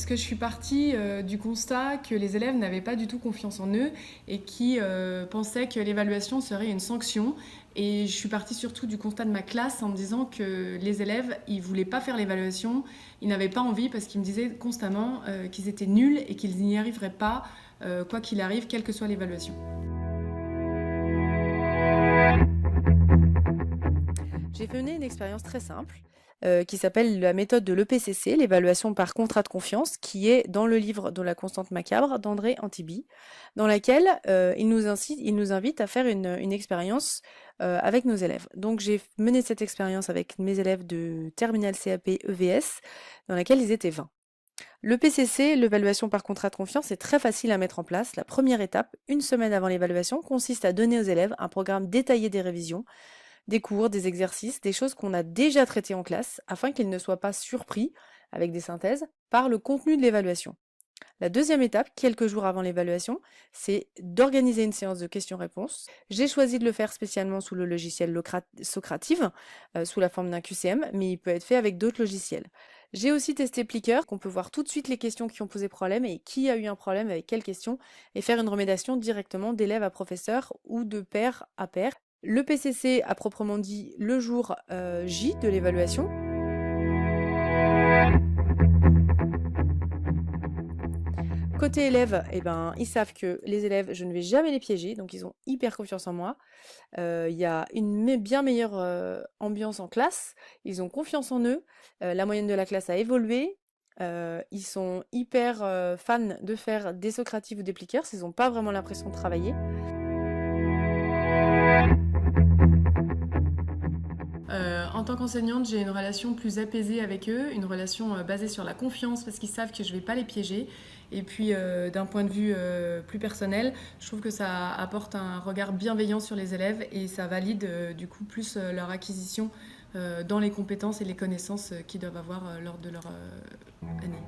que je suis partie du constat que les élèves n'avaient pas du tout confiance en eux et qui pensaient que l'évaluation serait une sanction. Et je suis partie surtout du constat de ma classe en me disant que les élèves, ils voulaient pas faire l'évaluation, ils n'avaient pas envie parce qu'ils me disaient constamment qu'ils étaient nuls et qu'ils n'y arriveraient pas, quoi qu'il arrive, quelle que soit l'évaluation. J'ai mené une expérience très simple qui s'appelle la méthode de l'EPCC, l'évaluation par contrat de confiance, qui est dans le livre de la constante macabre d'André Antibi, dans laquelle il nous invite à faire une expérience avec nos élèves. Donc j'ai mené cette expérience avec mes élèves de terminale CAP EVS, dans laquelle ils étaient 20. Le PCC, l'évaluation par contrat de confiance, est très facile à mettre en place. La première étape, une semaine avant l'évaluation, consiste à donner aux élèves un programme détaillé des révisions, des cours, des exercices, des choses qu'on a déjà traitées en classe, afin qu'ils ne soient pas surpris, avec des synthèses, par le contenu de l'évaluation. La deuxième étape, quelques jours avant l'évaluation, c'est d'organiser une séance de questions-réponses. J'ai choisi de le faire spécialement sous le logiciel Socrative, sous la forme d'un QCM, mais il peut être fait avec d'autres logiciels. J'ai aussi testé Plickr, qu'on peut voir tout de suite les questions qui ont posé problème et qui a eu un problème avec quelles questions, et faire une remédiation directement d'élève à professeur ou de pair à pair. Le PCC a proprement dit le jour J de l'évaluation. Côté élèves, eh ben, ils savent que les élèves, je ne vais jamais les piéger, donc ils ont hyper confiance en moi. Il y a une bien meilleure ambiance en classe, ils ont confiance en eux, la moyenne de la classe a évolué, ils sont hyper fans de faire des Socratives ou des Plickers, ils n'ont pas vraiment l'impression de travailler. En tant qu'enseignante, j'ai une relation plus apaisée avec eux, une relation basée sur la confiance parce qu'ils savent que je ne vais pas les piéger. Et puis d'un point de vue plus personnel, je trouve que ça apporte un regard bienveillant sur les élèves et ça valide du coup plus leur acquisition dans les compétences et les connaissances qu'ils doivent avoir lors de leur année.